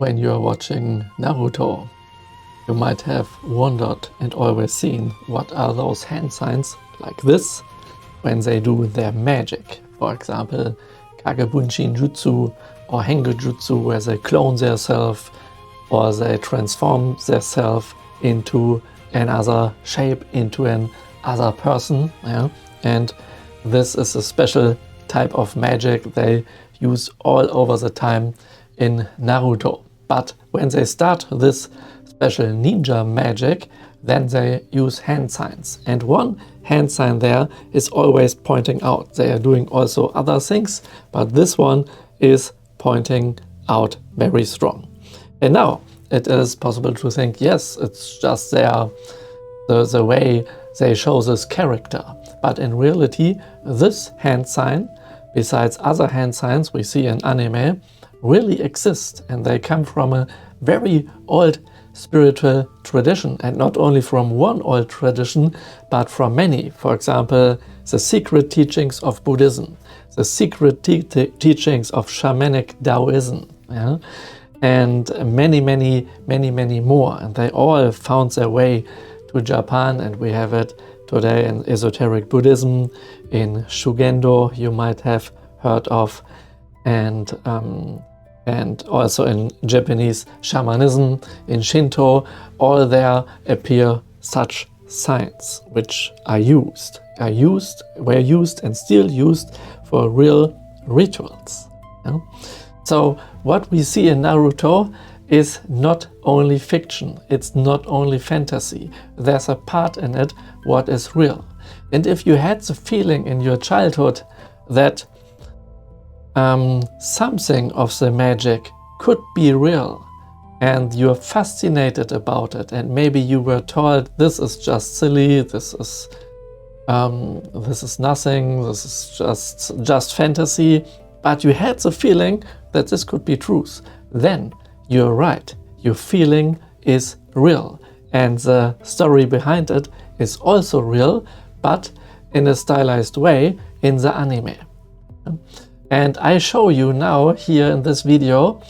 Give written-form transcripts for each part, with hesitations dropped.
when you are watching Naruto, you might have wondered and always seen what are those hand signs like this when they do their magic. For example, Kagebunshin Jutsu or Hengujutsu, where they clone themselves or they transform themselves into another shape, into another person. Yeah? And this is a special type of magic they use all over the time in Naruto. But when they start this special ninja magic, then they use hand signs. And one hand sign there is always pointing out. They are doing also other things, but this one is pointing out very strong. And now it is possible to think, yes, it's just the way they show this character. But in reality, this hand sign, besides other hand signs we see in anime, really exist, and they come from a very old spiritual tradition, and not only from one old tradition, but from many. For example, the secret teachings of Buddhism, the secret teachings of shamanic Daoism, yeah? And many more. And they all found their way to Japan, and we have it today in esoteric Buddhism, in Shugendō you might have heard of, and also in Japanese shamanism, in Shintō, all there appear such signs which were used and still used for real rituals. Yeah? So what we see in Naruto is not only fiction, it's not only fantasy. There's a part in it what is real. And if you had the feeling in your childhood that something of the magic could be real, and you're fascinated about it, and maybe you were told this is just silly, this is nothing, this is just fantasy, but you had the feeling that this could be truth, then you're right. Your feeling is real, and the story behind it is also real, but in a stylized way in the anime. And I show you now here in this video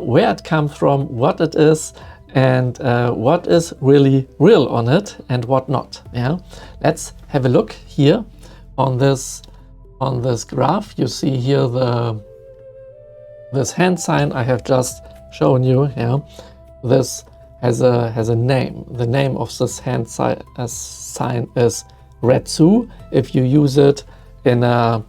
where it comes from, what it is, and what is really real on it and what not. Yeah, let's have a look here on this graph. You see here this hand sign I have just shown you. Yeah, this has a name. The name of this hand sign is Retsu. If you use it in a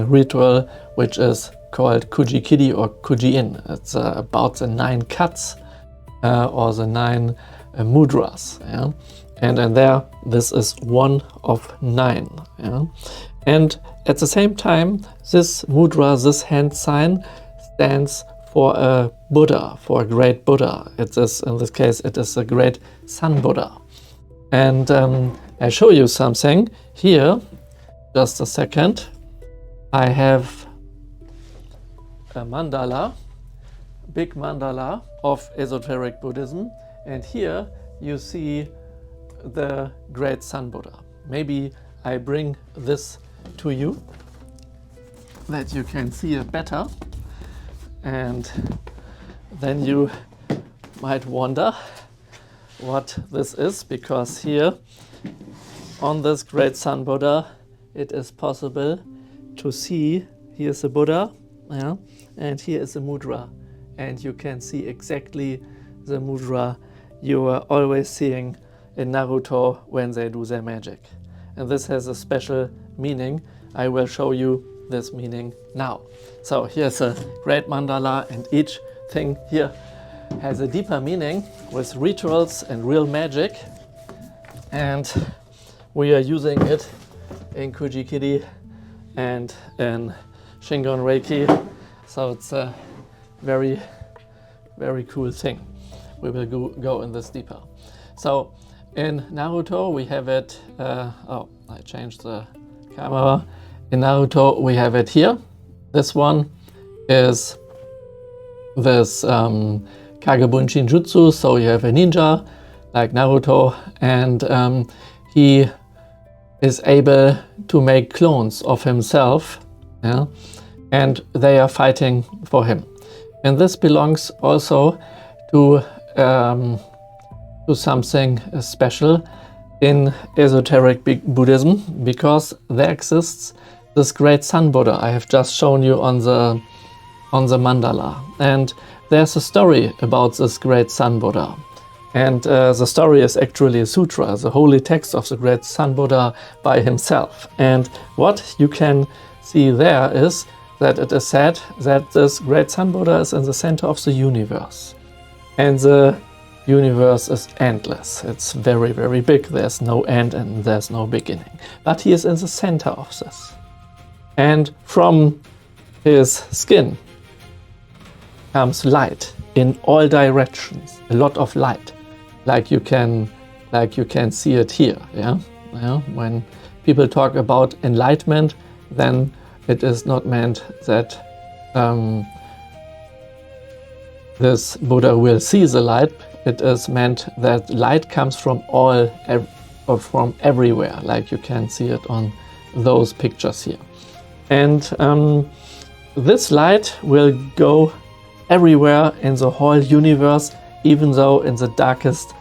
ritual which is called Kuji-Kiri or Kuji-In. It's about the 9 cuts or the 9 mudras. Yeah? And there, this is one of 9. Yeah? And at the same time, this mudra, this hand sign, stands for a Buddha, for a great Buddha. It is, in this case, it is a great Sun Buddha. And I show you something here. Just a second. I have a mandala, big mandala of esoteric Buddhism, and here you see the great Sun Buddha. Maybe I bring this to you that you can see it better, and then you might wonder what this is, because here on this great Sun Buddha it is possible to see, here's the Buddha, yeah, and here is the mudra, and you can see exactly the mudra you are always seeing in Naruto when they do their magic. And this has a special meaning. I will show you this meaning now. So here's a great mandala, and each thing here has a deeper meaning with rituals and real magic, and we are using it in Kuji-Kiri and in Shingon Reiki, so it's a very cool thing. We will go in this deeper. So in Naruto we have it, oh, I changed the camera. In Naruto we have it here. This one is this Kagebunshin Jutsu, so you have a ninja like Naruto, and he is able to make clones of himself, yeah? And they are fighting for him. And this belongs also to something special in esoteric Buddhism, because there exists this great Sun Buddha I have just shown you on the mandala. And there's a story about this great Sun Buddha. And the story is actually a sutra, the holy text of the great Sun Buddha by himself. And what you can see there is that it is said that this great Sun Buddha is in the center of the universe. And the universe is endless. It's very, very big. There's no end and there's no beginning. But he is in the center of this. And from his skin comes light in all directions, a lot of light. Like you can see it here, yeah? When people talk about enlightenment, then it is not meant that this Buddha will see the light. It is meant that light comes from from everywhere, like you can see it on those pictures here. And this light will go everywhere in the whole universe, even though in the darkest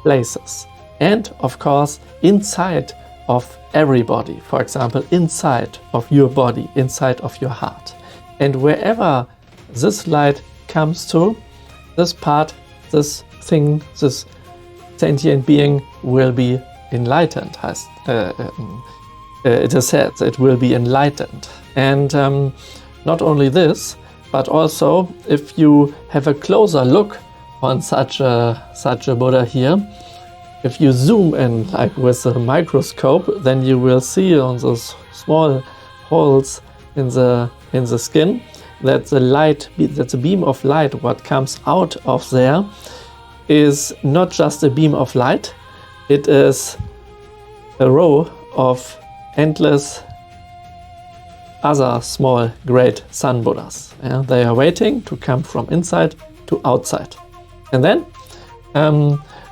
places. And of course, inside of everybody, for example, inside of your body, inside of your heart. And wherever this light comes to, this part, this thing, this sentient being will be enlightened. It is said it will be enlightened. And not only this, but also if you have a closer look on such a Buddha here, if you zoom in like with a microscope, then you will see on those small holes in the skin that the beam of light what comes out of there is not just a beam of light, it is a row of endless other small great Sun Buddhas. Yeah? They are waiting to come from inside to outside. And then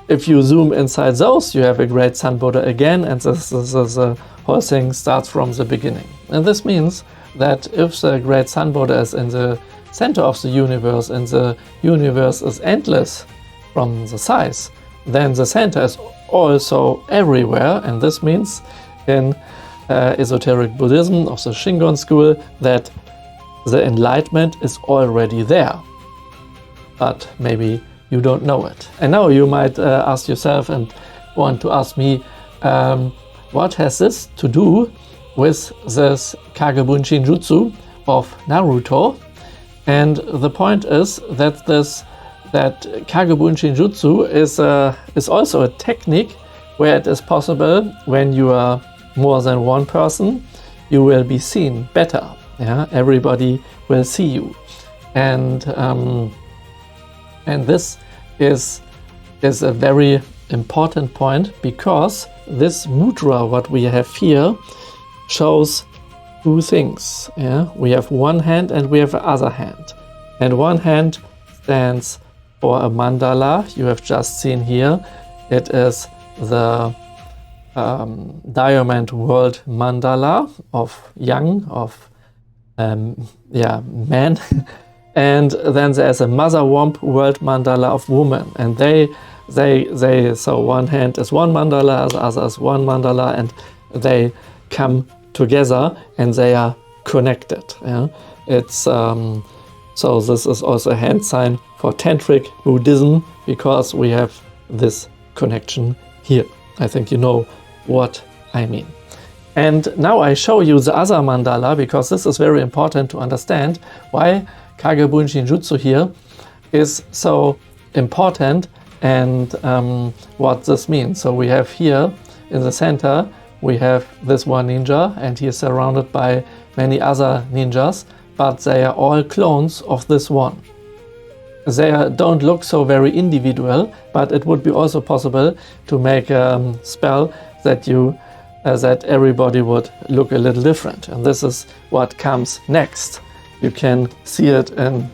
if you zoom inside those, you have a great Sun Buddha again, and the whole thing starts from the beginning. And this means that if the great Sun Buddha is in the center of the universe and the universe is endless from the size, then the center is also everywhere. And this means in esoteric Buddhism of the Shingon school that the enlightenment is already there, but maybe you don't know it. And now you might ask yourself and want to ask me, what has this to do with this Kagebunshin Jutsu of Naruto? And the point is that Kagebunshin Jutsu is also a technique where it is possible, when you are more than one person, you will be seen better. Yeah, everybody will see you, and this is a very important point, because this mudra, what we have here, shows two things. Yeah, we have one hand and we have the other hand, and one hand stands for a mandala. You have just seen here. It is the Diamond World Mandala of young, of men. And then there's a Mother Womb World Mandala of women. And they so one hand is one mandala, the other is one mandala, and they come together and they are connected. Yeah? It's so this is also a hand sign for Tantric Buddhism, because we have this connection here. I think you know what I mean. And now I show you the other mandala, because this is very important to understand why Kagebunshin Jutsu here is so important and what this means. So we have here in the center, we have this one ninja, and he is surrounded by many other ninjas, but they are all clones of this one. They don't look so very individual, but it would be also possible to make a spell that that everybody would look a little different. And this is what comes next. You can see it in,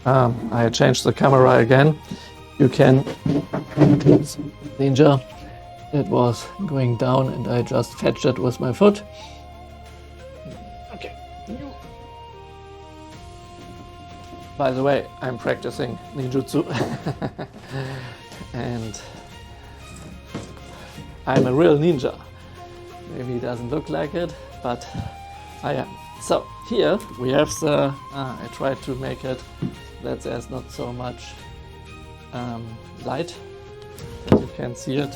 I changed the camera again. You can, ninja, it was going down and I just fetched it with my foot. Okay. By the way, I'm practicing ninjutsu and I'm a real ninja. Maybe it doesn't look like it, but I am. So here we have the, I tried to make it that there's not so much light, that you can see it.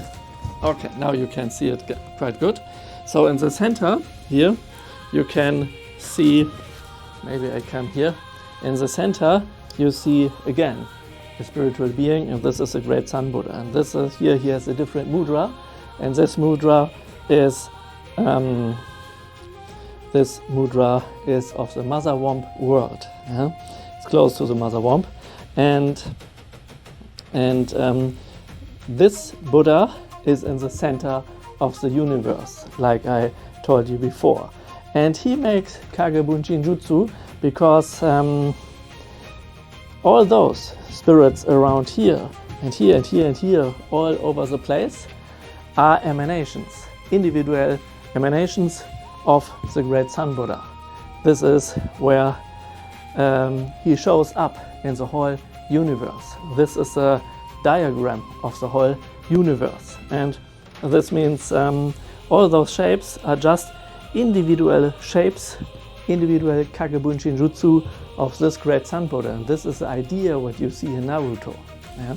Okay, now you can see it quite good. So in the center here, you can see, maybe I come here, in the center you see again a spiritual being, and this is a great Sun Buddha. And this is here, he has a different mudra, and this mudra is of the mother womb world. Yeah? It's close to the mother womb, and this Buddha is in the center of the universe, like I told you before. And he makes Kagebun Shinjutsu because all those spirits around here and here and here and here, all over the place, are emanations, individual emanations of the great Sun Buddha. This is where he shows up in the whole universe. This is a diagram of the whole universe, and this means all those shapes are just individual shapes, individual Kagebun Shinjutsu of this great Sun Buddha. And this is the idea what you see in Naruto, yeah?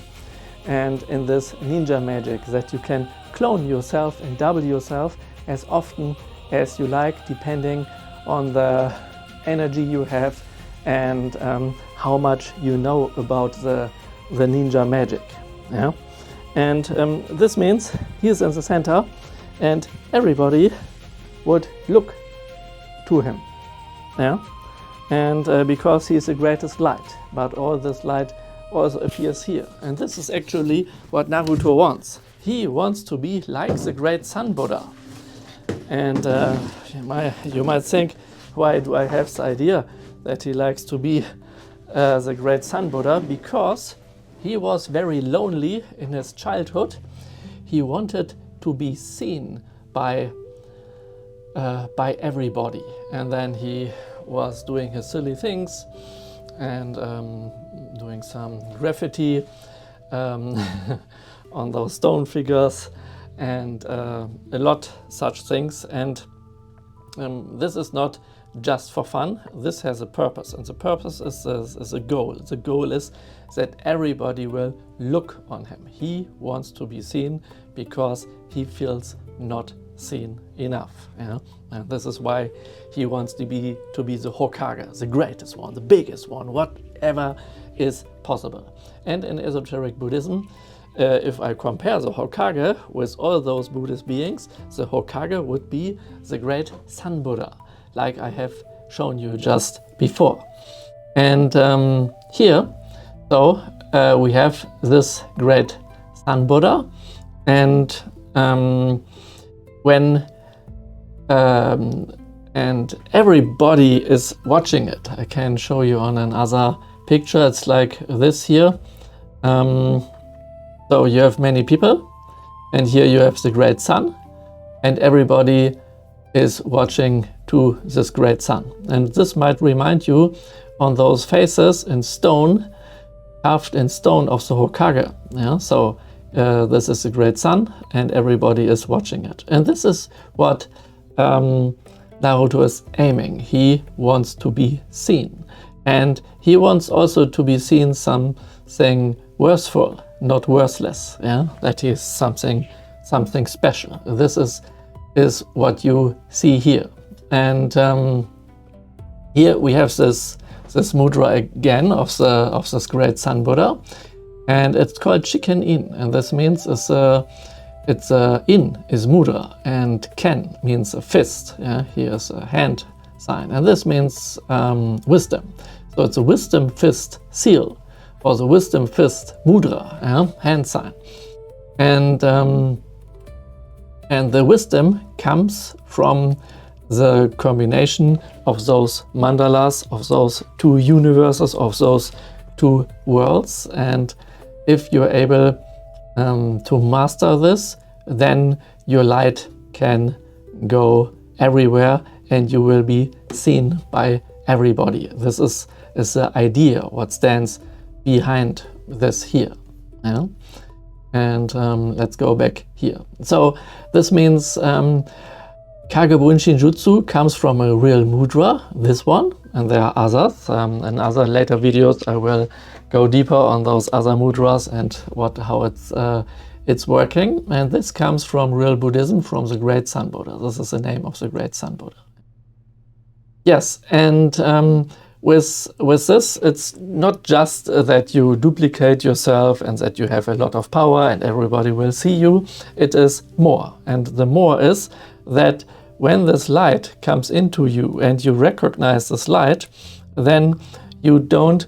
And in this ninja magic, that you can clone yourself and double yourself as often as you like, depending on the energy you have and how much you know about the ninja magic. Yeah? And this means he is in the center and everybody would look to him. Yeah? And because he is the greatest light, but all this light also appears here. And this is actually what Naruto wants. He wants to be like the great Sun Buddha. And you might think, why do I have the idea that he likes to be the great Sun Buddha? Because he was very lonely in his childhood. He wanted to be seen by everybody. And then he was doing his silly things and doing some graffiti on those stone figures and a lot such things. And this is not just for fun. This has a purpose, and the purpose is a goal. The goal is that everybody will look on him. He wants to be seen because he feels not seen enough. Yeah? And this is why he wants to be the Hokage, the greatest one, the biggest one, whatever is possible. And in esoteric Buddhism, if I compare the Hokage with all those Buddhist beings, the Hokage would be the great Sun Buddha, like I have shown you just before. And here, so we have this great Sun Buddha, and when and everybody is watching it. I can show you on another picture. It's like this here. So you have many people, and here you have the great sun, and everybody is watching to this great sun. And this might remind you on those faces in stone, carved in stone of the Hokage. Yeah? So this is the great sun, and everybody is watching it. And this is what Naruto is aiming. He wants to be seen, and he wants also to be seen something worthful, not worthless. Yeah, that is something special. This is what you see here, and here we have this mudra again of this great Sun Buddha, and it's called Shiken-in, and this means it's in is mudra, and ken means a fist. Yeah, here's a hand sign, and this means wisdom. So it's a wisdom fist seal, or the wisdom fist mudra, yeah, hand sign, and the wisdom comes from the combination of those mandalas, of those two universes, of those two worlds. And if you're able to master this, then your light can go everywhere and you will be seen by everybody. This is the idea, what stands behind this here. Yeah? And let's go back here. So this means Kagebun Shinjutsu comes from a real mudra, this one, and there are others. In other later videos I will go deeper on those other mudras and how it's working. And this comes from real Buddhism, from the Great Sun Buddha. This is the name of the Great Sun Buddha. Yes, and with this, it's not just that you duplicate yourself and that you have a lot of power and everybody will see you. It is more. And the more is that when this light comes into you and you recognize this light, then you don't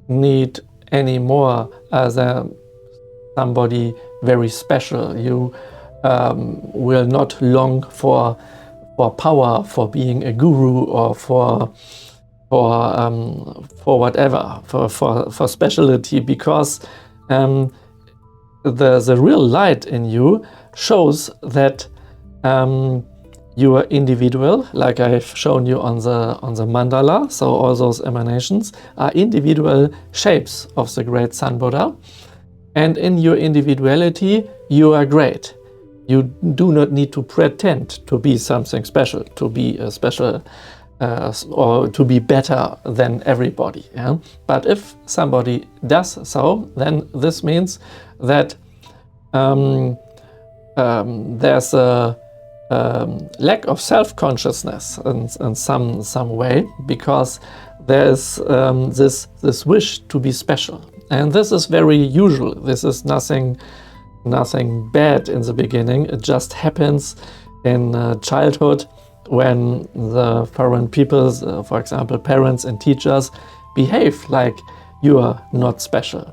need any more as somebody very special. You will not long for power, for being a guru, or for whatever, for specialty, because the real light in you shows that you are individual, like I've shown you on the mandala. So all those emanations are individual shapes of the Great Sun Buddha, and in your individuality you are great. You do not need to pretend to be something special, to be a special or to be better than everybody. Yeah? But if somebody does so, then this means that there's a lack of self-consciousness in some way, because there is this wish to be special, and this is very usual. This is nothing bad in the beginning. It just happens in childhood, when the foreign peoples, for example parents and teachers, behave like you are not special,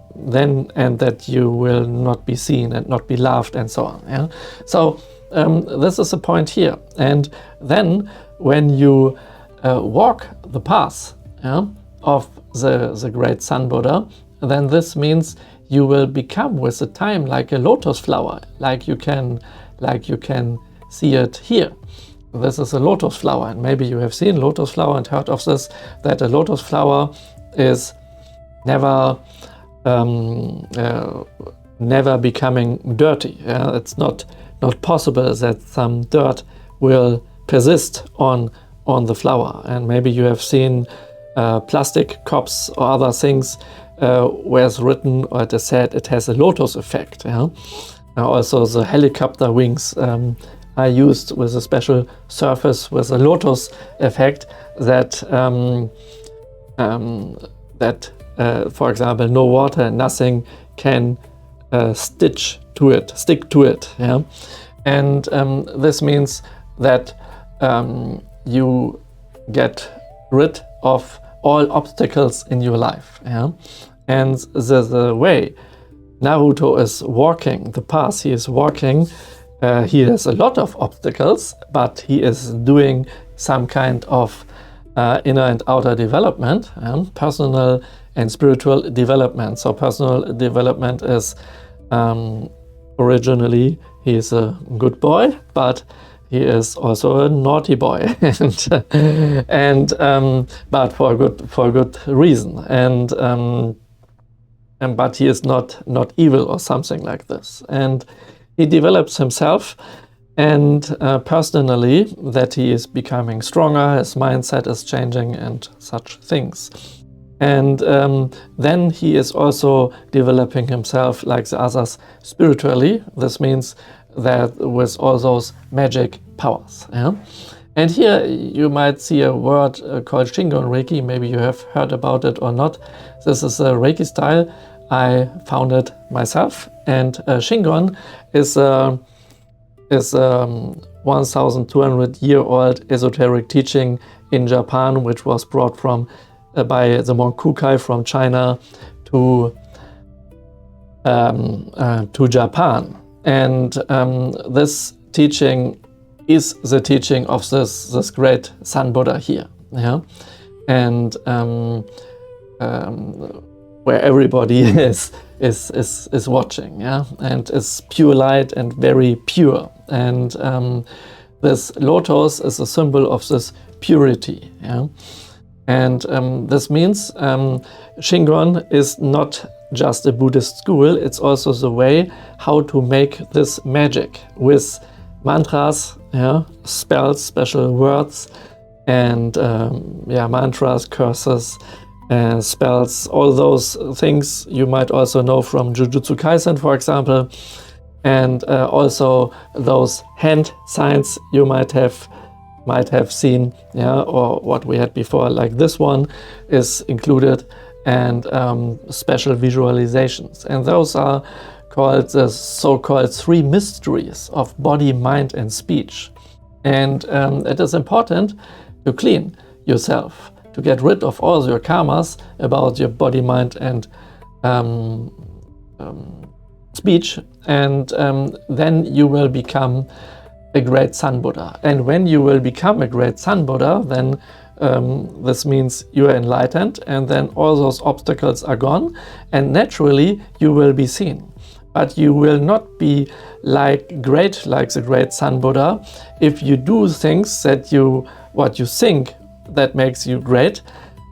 and that you will not be seen and not be loved and so on. Yeah? So this is the point here. And then when you walk the path of the Great Sun Buddha, then this means you will become with the time like a lotus flower, like you can see it here. This is a lotus flower, and maybe you have seen lotus flower and heard of this, that a lotus flower is never becoming dirty. Yeah? It's not possible that some dirt will persist on the flower. And maybe you have seen plastic cups or other things where it's written, or it is said, it has a lotus effect. Yeah? Now also the helicopter wings are used with a special surface with a lotus effect that for example, no water, nothing can stick to it. Yeah? And this means that you get rid of all obstacles in your life. Yeah? And the way Naruto is walking the path he is walking, he has a lot of obstacles, but he is doing some kind of inner and outer development, personal and spiritual development. So personal development is originally he is a good boy, but he is also a naughty boy, and but for good reason, and but he is not evil or something like this, and he develops himself, and personally, that he is becoming stronger, his mindset is changing and such things. And then he is also developing himself like the others spiritually. This means that with all those magic powers. Yeah? And here you might see a word called Shingon Reiki. Maybe you have heard about it or not. This is a Reiki style. I found it myself. And Shingon is 1,200-year-old esoteric teaching in Japan, which was brought from by the monk Kukai from China to Japan. And this teaching is the teaching of this great Sun Buddha here. Yeah? And where everybody is watching, yeah, and is pure light and very pure. And this lotus is a symbol of this purity, yeah. And this means Shingon is not just a Buddhist school, it's also the way how to make this magic with mantras, spells, special words, and mantras, curses, spells, all those things you might also know from Jujutsu Kaisen, for example, and also those hand signs you might have seen, or what we had before, like this one is included, and special visualizations. And those are called the so-called 3 mysteries of body, mind, and speech. And it is important to clean yourself, to get rid of all your karmas about your body, mind, and speech, and then you will become a great Sun Buddha. And when you will become a great Sun Buddha, then this means you are enlightened, and then all those obstacles are gone, and naturally you will be seen. But you will not be like the great Sun Buddha if you do things that what you think that makes you great.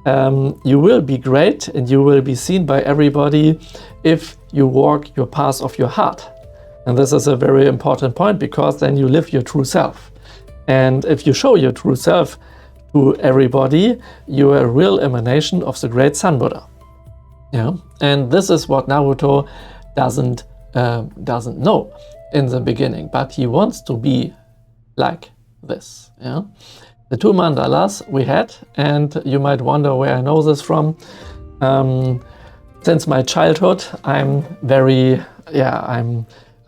You will be great and you will be seen by everybody if you walk your path of your heart. And this is a very important point, because then you live your true self. And if you show your true self to everybody, you are a real emanation of the great Sun Buddha. And this is what Naruto doesn't know in the beginning, but he wants to be like this. The 2 mandalas we had, and you might wonder where I know this from. Since my childhood,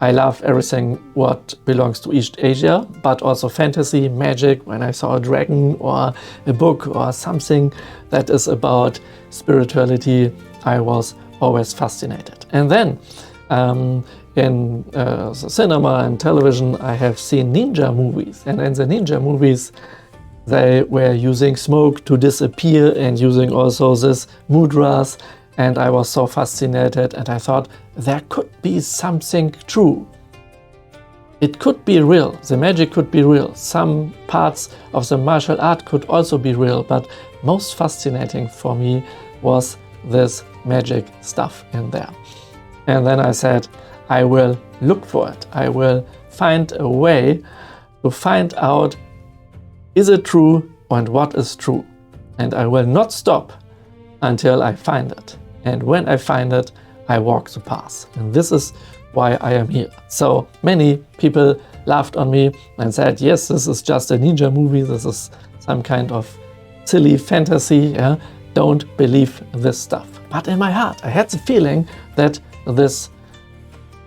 I love everything what belongs to East Asia, but also fantasy, magic. When I saw a dragon or a book or something that is about spirituality, I was always fascinated. And then in cinema and television, I have seen ninja movies. And in the ninja movies, they were using smoke to disappear and using also this mudras. And I was so fascinated, and I thought there could be something true. It could be real. The magic could be real. Some parts of the martial art could also be real. But most fascinating for me was this magic stuff in there. And then I said, I will look for it. I will find a way to find out, is it true and what is true? And I will not stop until I find it. And when I find it, I walk the path. And this is why I am here. So many people laughed on me and said, yes, this is just a ninja movie. This is some kind of silly fantasy. Don't believe this stuff. But in my heart, I had the feeling that this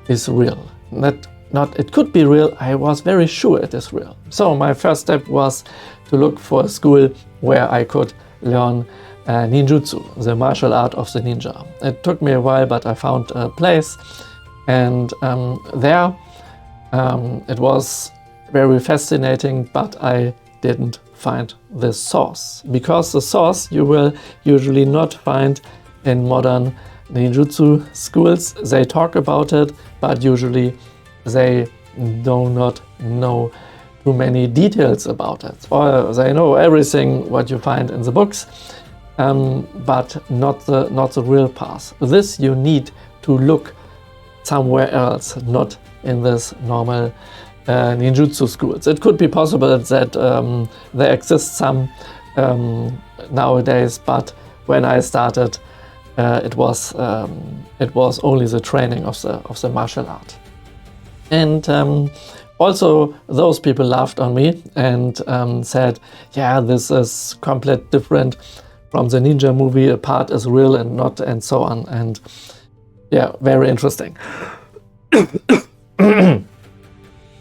is real. It could be real. I was very sure it is real. So my first step was to look for a school where I could learn ninjutsu, the martial art of the ninja. It took me a while, but I found a place, and there it was very fascinating, but I didn't find the source, because the source you will usually not find in modern ninjutsu schools. They talk about it, but usually they do not know too many details about it, or they know everything what you find in the books, but not the real path. This you need to look somewhere else, not in this normal ninjutsu schools. It could be possible that there exist some nowadays, but when I started, it was only the training of the martial art. And also those people laughed on me and said, yeah, this is completely different from the ninja movie, a part is real and not, and so on. And yeah, very interesting. And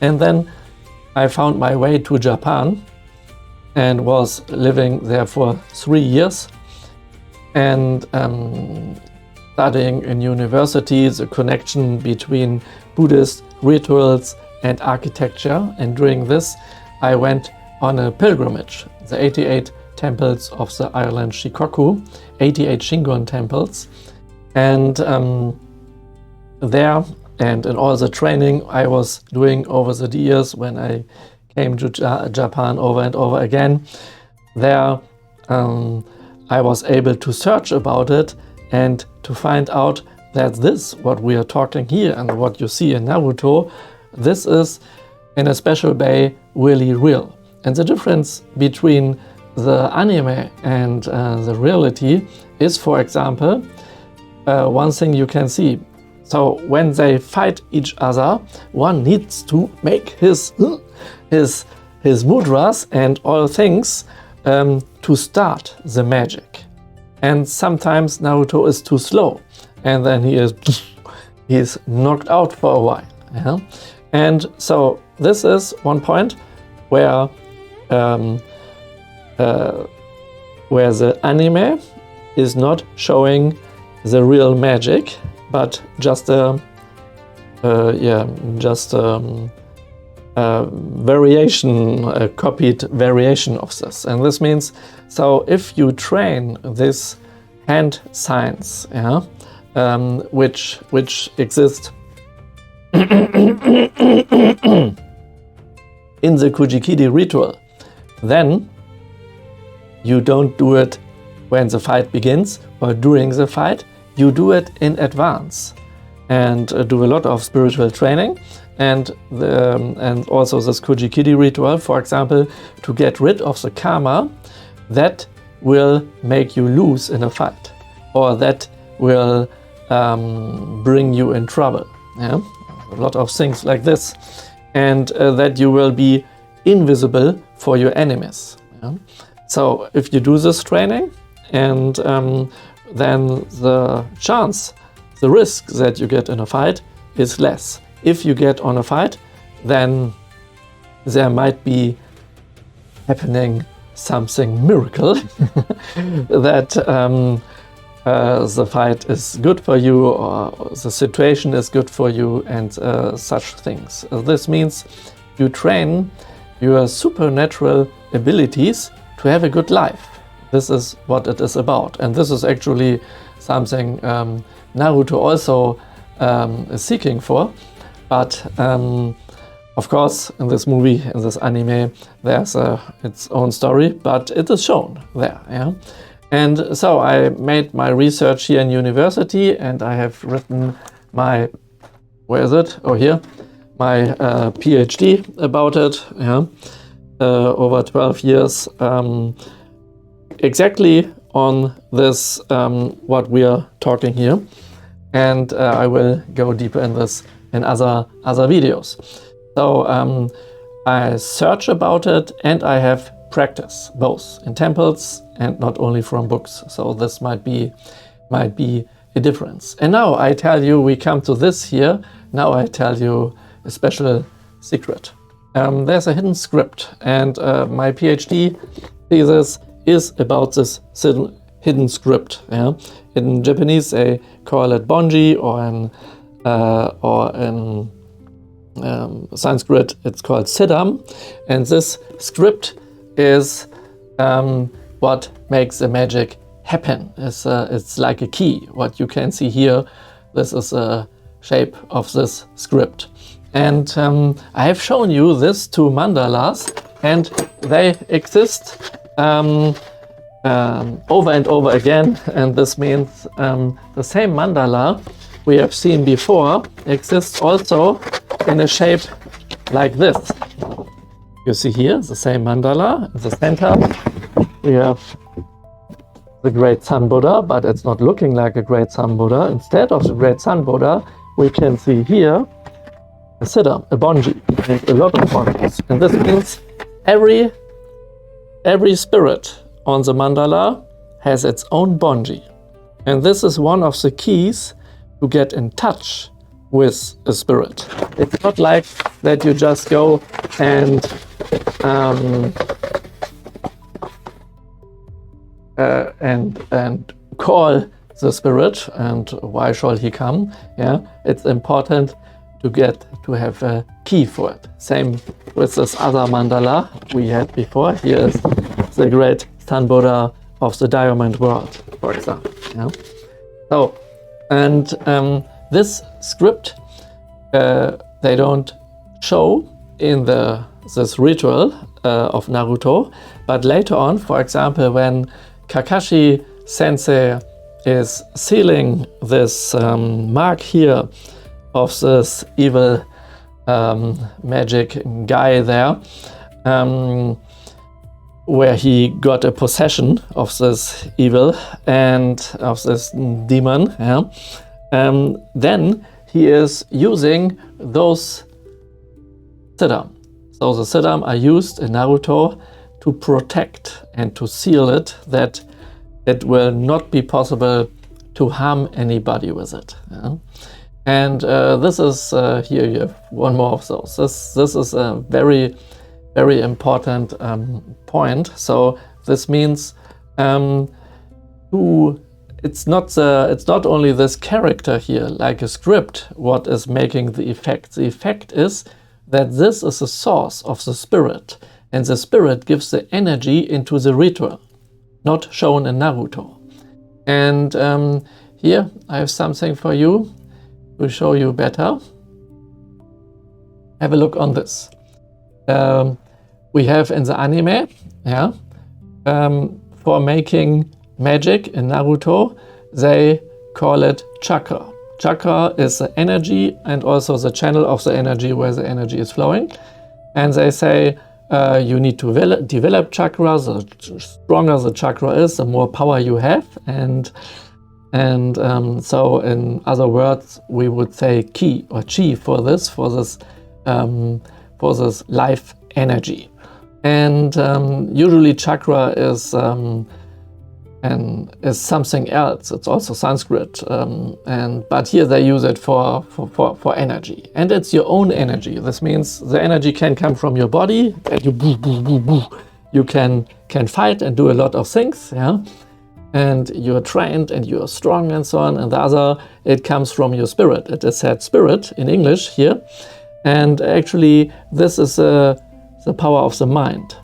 then I found my way to Japan and was living there for 3 years, and studying in university the connection between Buddhist rituals and architecture. And during this I went on a pilgrimage, the 88 temples of the island Shikoku, 88 Shingon temples, and there and in all the training I was doing over the years when I came to Japan over and over again, there I was able to search about it and to find out that this, what we are talking here and what you see in Naruto, this is in a special way really real. And the difference between the anime and the reality is, for example, one thing you can see. So when they fight each other, one needs to make his mudras and all things to start the magic. And sometimes Naruto is too slow, and then he is knocked out for a while. Yeah? And so this is one point where the anime is not showing the real magic, but just a variation, a copied variation of this. And this means, so if you train this hand signs, yeah, which exist in the Kuji-Kiri ritual, then you don't do it when the fight begins or during the fight. You do it in advance and do a lot of spiritual training, and also this Kuji-Kiri ritual, for example, to get rid of the karma that will make you lose in a fight, or that will bring you in trouble. Yeah? A lot of things like this, and that you will be invisible for your enemies. Yeah? So if you do this training, and then the chance, the risk that you get in a fight is less. If you get on a fight, then there might be happening something miracle that the fight is good for you, or the situation is good for you, and such things. This means you train your supernatural abilities to have a good life. This is what it is about, and this is actually something Naruto also is seeking for. But of course, in this movie, in this anime, there's its own story, but it is shown there. Yeah? And so I made my research here in university, and I have written my, where is it? Oh, here, my PhD about it. Yeah? Over 12 years. Exactly on this, what we are talking here, and I will go deeper in this in other videos. So I search about it, and I have practice both in temples and not only from books. So this might be a difference. And now I tell you, we come to this here. Now I tell you a special secret. There's a hidden script, and my PhD thesis is about this hidden script. Yeah? In Japanese, they call it Bonji, or in Sanskrit, it's called Siddham. And this script is what makes the magic happen. It's like a key. What you can see here, this is a shape of this script. And I have shown you these two mandalas, and they exist over and over again, and this means the same mandala we have seen before exists also in a shape like this. You see here the same mandala. In the center we have the great Sun Buddha, but it's not looking like a great Sun Buddha. Instead of the great Sun Buddha, we can see here a Siddham, a Bonji, and a lot of Bonjis. And this means every spirit on the mandala has its own Bonji. And this is one of the keys to get in touch with a spirit. It's not like that you just go and call the spirit, and why shall he come? Yeah, it's important to have a key for it. Same with this other mandala we had before. Here is the great Sun Buddha of the Diamond World, for example. Yeah? So, and this script they don't show in this ritual of Naruto, but later on, for example, when Kakashi Sensei is sealing this mark here of this evil magic guy there, where he got a possession of this evil and of this demon, then he is using those Siddham. So the Siddham are used in Naruto to protect and to seal it, that it will not be possible to harm anybody with it. And this is, here you have one more of those. This is a very, very important point. So this means it's not only this character here, like a script, what is making the effect. The effect is that this is the source of the spirit, and the spirit gives the energy into the ritual, not shown in Naruto. And here I have something for you to show you better. Have a look on this. We have in the anime, for making magic in Naruto, they call it Chakra. Chakra is the energy and also the channel of the energy where the energy is flowing. And they say you need to develop chakra. The stronger the chakra is, the more power you have. And so in other words, we would say ki or chi for this life energy. And usually chakra is something else. It's also Sanskrit, but here they use it for energy, and it's your own energy. This means the energy can come from your body, and you can fight and do a lot of things, and you're trained and you're strong and so on. And the other, it comes from your spirit. It is said spirit in English here, and actually this is the power of the mind.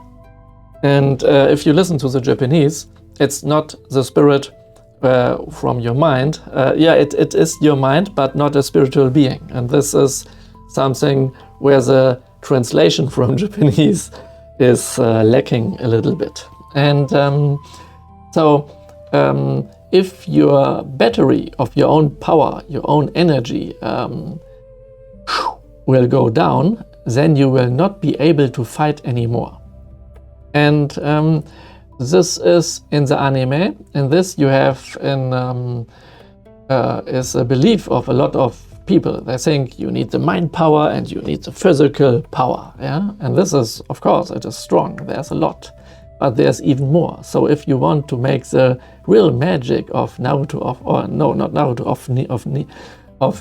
And if you listen to the Japanese, it's not the spirit from your mind. It is your mind, but not a spiritual being. And this is something where the translation from Japanese is lacking a little bit. And if your battery of your own power, your own energy will go down, then you will not be able to fight anymore. And this is in the anime, and this you have in is a belief of a lot of people. They think you need the mind power and you need the physical power, and this is, of course, it is strong. There's a lot, but there's even more. So if you want to make the real magic of Naruto, of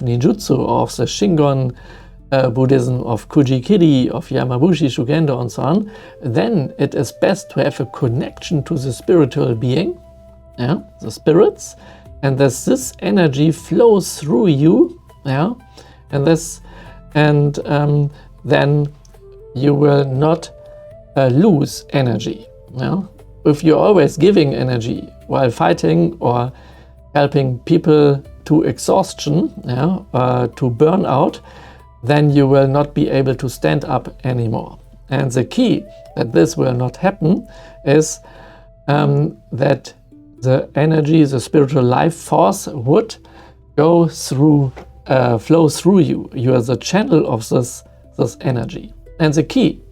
ninjutsu, of the Shingon Buddhism, of Kuji-Kiri, of Yamabushi, Shugendō, and so on, then it is best to have a connection to the spiritual being, the spirits, and that this energy flows through you, and then you will not lose energy. If you're always giving energy while fighting or helping people to exhaustion, to burn out, then you will not be able to stand up anymore. And the key that this will not happen is that the energy, the spiritual life force would go through, flow through you. You are the channel of this energy. And the key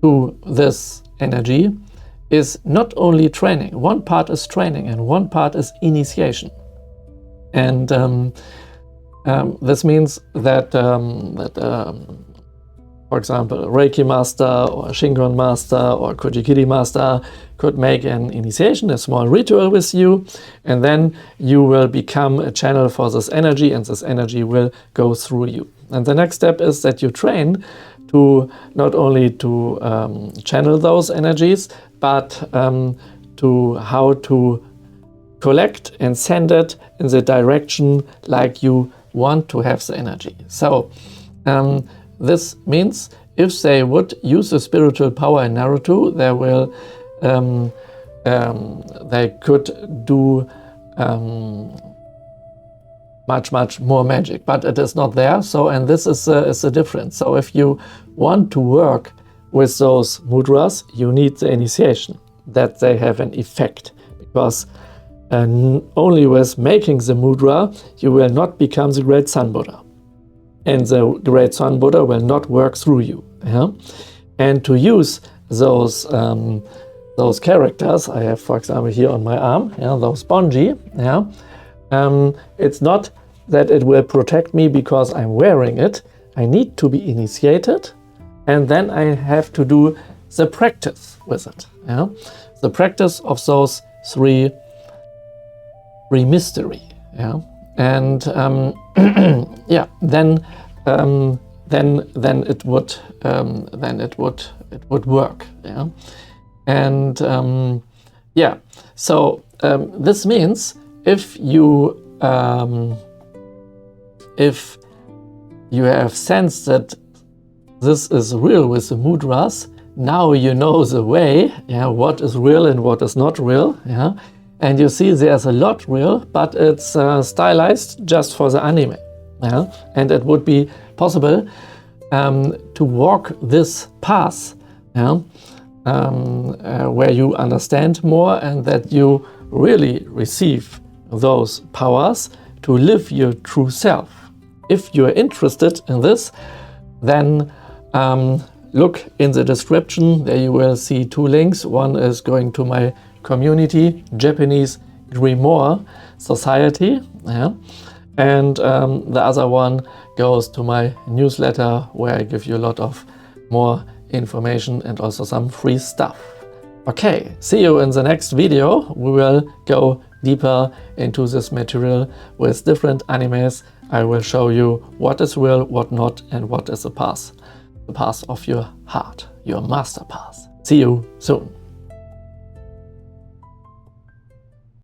to this energy is not only training. One part is training and one part is initiation. And this means that, for example, a Reiki master or a Shingon master or a Kuji-Kiri master could make an initiation, a small ritual with you, and then you will become a channel for this energy, and this energy will go through you. And the next step is that you train to not only to channel those energies, but to how to collect and send it in the direction like you want to have the energy. So this means if they would use the spiritual power in Naruto, they could do much more magic, but it is not there. So, and this is the difference. So if you want to work with those mudras, you need the initiation, that they have an effect, because only with making the mudra you will not become the great Sun Buddha, and the great Sun Buddha will not work through you. Yeah? And to use those characters I have, for example, here on my arm, those Bonji, it's not that it will protect me because I'm wearing it. I need to be initiated, and then I have to do the practice with it. The practice of those three mystery. And then it would work. And so this means if you have sensed that this is real with the mudras, now you know the way, what is real and what is not real. And you see there's a lot real, but it's stylized just for the anime. And it would be possible to walk this path where you understand more and that you really receive those powers to live your true self. If you're interested in this, then look in the description. There you will see 2 links. One is going to my community, Japanese Grimoire Society, and the other one goes to my newsletter, where I give you a lot of more information and also some free stuff. Okay, see you in the next video. We will go deeper into this material with different animes. I will show you what is real, what not, and what is the path of your heart, your master path. See you soon.